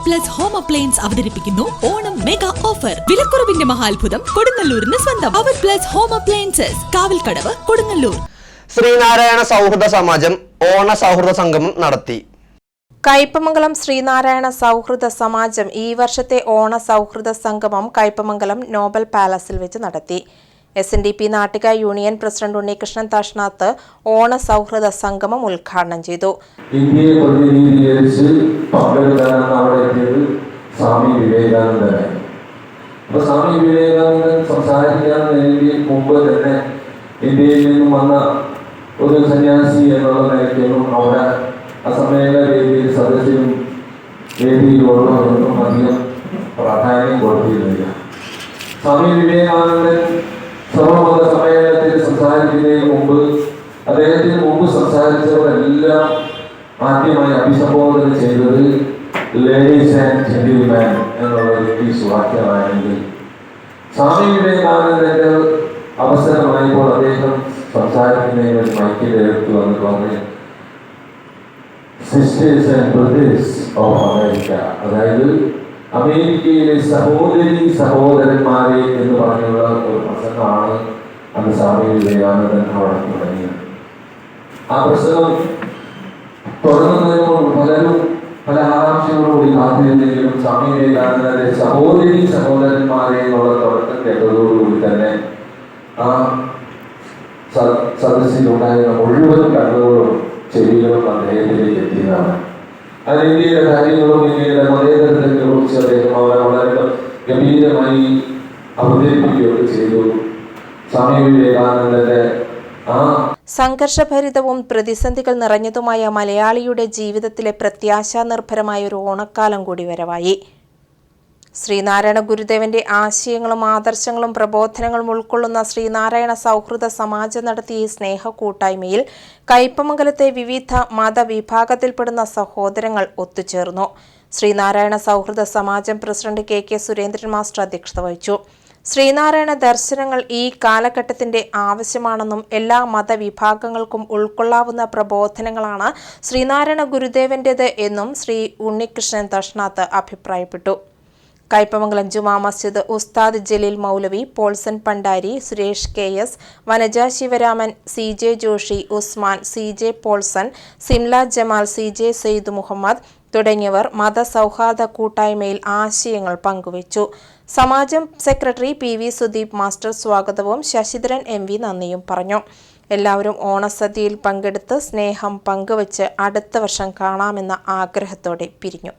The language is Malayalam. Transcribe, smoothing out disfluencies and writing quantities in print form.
പ്ലസ് ഹോം അപ്ലയൻസ് അവതരിപ്പിക്കുന്നു ഓണം മെഗാ ഓഫർ. വിലക്കുറവിന്റെ മഹാത്ഭുതം കൊടുങ്ങല്ലൂരിന് സ്വന്തം. അവർ plus home appliances, Kavalkadavu, Kodungallur. Sreenarayana സൗഹൃദ സമാജം ഓണ സൗഹൃദ സംഗമം നടത്തി. കയ്പമംഗലം ശ്രീനാരായണ സൗഹൃദ സമാജം ഈ വർഷത്തെ ഓണ സൗഹൃദ സംഗമം കയ്പമംഗലം നോബൽ പാലസിൽ വെച്ച് നടത്തി. SNDP Nattika union president Unnikrishnan Thashnath ഓണ സൗഹൃദ സംഗമം ഉദ്ഘാടനം ചെയ്തു. ഇന്ത്യയെ പ്രതിനിധീകരിച്ച് പങ്കെടുക്കാനാണ് അവിടെ എത്തിയത് സ്വാമി വിവേകാനന്ദനെ. അപ്പോൾ സ്വാമി വിവേകാനന്ദൻ സംസാരിക്കാൻ മുമ്പ് തന്നെ ഇന്ത്യയിൽ നിന്നും വന്ന ഒരു സന്യാസി എന്നുള്ള നിലയ്ക്കൊന്നും അവിടെ അസമ്മേളന വേദിയിൽ സദസ്സിലും വേദിയിലുള്ളതൊന്നും അധികം പ്രാധാന്യം കൊടുത്തിരുന്നില്ല. സ്വാമി വിവേകാനന്ദൻ സർവമത സമ്മേളനത്തിൽ സംസാരിക്കുന്നതിന് മുമ്പ് അദ്ദേഹത്തിന് മുമ്പ് സംസാരിച്ചവരെല്ലാം ആദ്യമായി അഭിസംബോധന ചെയ്തത് ലേഡീസ് ആൻഡ് ജെന്റിൽമാൻ എന്നുള്ള ഇംഗ്ലീഷ് വാക്യമാണെങ്കിൽ സ്വാമി വിവേകാനന്ദന്റെ അവസരമായപ്പോൾ അദ്ദേഹം സംസാരിക്കുന്നതിന് മൈക്കിൽ എടുത്തു വന്ന് പറഞ്ഞു sisters and brothers of America, അതായത് അമേരിക്കയിലെ സഹോദരി സഹോദരന്മാരെ എന്ന് പറഞ്ഞുള്ള ഒരു പ്രസംഗമാണ് അന്ന് സ്വാമി വിവേകാനന്ദൻ അവിടെ തുടങ്ങിയത്. ആ പ്രസംഗം തുടങ്ങുന്നതിനോട് പലരും പല ആകാംക്ഷകളോടുകൂടി കാത്തിരുന്നെങ്കിലും സ്വാമി വിവേകാനന്ദന്റെ സഹോദരി സഹോദരന്മാരെ എന്നുള്ള തുടക്കം കേട്ടതോടുകൂടി തന്നെ ആ സദസ്സിലുണ്ടായിരുന്ന മുഴുവൻ കണ്ണുകളും ചെവികളും അദ്ദേഹത്തിലേക്ക് എത്തിയതാണ്. അത് ഇന്ത്യയുടെ കാര്യങ്ങളും ഇന്ത്യയുടെ മതേതരത്തെ കുറിച്ച് അദ്ദേഹം അവരെ വളരെ ഗംഭീരമായി അവതരിപ്പിക്കുകയൊക്കെ ചെയ്തു. സ്വാമി വിവേകാനന്ദന്റെ സംഘർഷഭരിതവും പ്രതിസന്ധികൾ നിറഞ്ഞതുമായ മലയാളിയുടെ ജീവിതത്തിലെ പ്രത്യാശാനിർഭരമായ ഒരു ഓണക്കാലം കൂടി വരവായി. ശ്രീനാരായണ ഗുരുദേവന്റെ ആശയങ്ങളും ആദർശങ്ങളും പ്രബോധനങ്ങളും ഉൾക്കൊള്ളുന്ന ശ്രീനാരായണ സൗഹൃദ സമാജം നടത്തിയ ഈ സ്നേഹ കൂട്ടായ്മയിൽ കയ്പമംഗലത്തെ വിവിധ മതവിഭാഗത്തിൽപ്പെടുന്ന സഹോദരങ്ങൾ ഒത്തുചേർന്നു. ശ്രീനാരായണ സൗഹൃദ സമാജം പ്രസിഡന്റ് KK സുരേന്ദ്രൻ മാസ്റ്റർ അധ്യക്ഷത വഹിച്ചു. ശ്രീനാരായണ ദർശനങ്ങൾ ഈ കാലഘട്ടത്തിന്റെ ആവശ്യമാണെന്നും എല്ലാ മതവിഭാഗങ്ങൾക്കും ഉൾക്കൊള്ളാവുന്ന പ്രബോധനങ്ങളാണ് ശ്രീനാരായണ ഗുരുദേവന്റേത് എന്നും ശ്രീ ഉണ്ണികൃഷ്ണൻ തഷ്നാത്ത് അഭിപ്രായപ്പെട്ടു. കയ്പമംഗലം ജുമാ മസ്ജിദ് ഉസ്താദ് Jaleel Moulavi, Paulson Pandari, Suresh KS, Vanaja Sivaraman, CJ Joshi, Usman, CJ Paulson, Simla Jamal, CJ Sayed Muhammad തുടങ്ങിയവർ മതസൗഹാർദ്ദ കൂട്ടായ്മയിൽ ആശയങ്ങൾ പങ്കുവച്ചു. സമാജം സെക്രട്ടറി PV സുദീപ് മാസ്റ്റർ സ്വാഗതവും ശശിധരൻ MV നന്ദിയും പറഞ്ഞു. എല്ലാവരും ഓണസദ്യയിൽ പങ്കെടുത്ത് സ്നേഹം പങ്കുവച്ച് അടുത്ത വർഷം കാണാമെന്ന ആഗ്രഹത്തോടെ പിരിഞ്ഞു.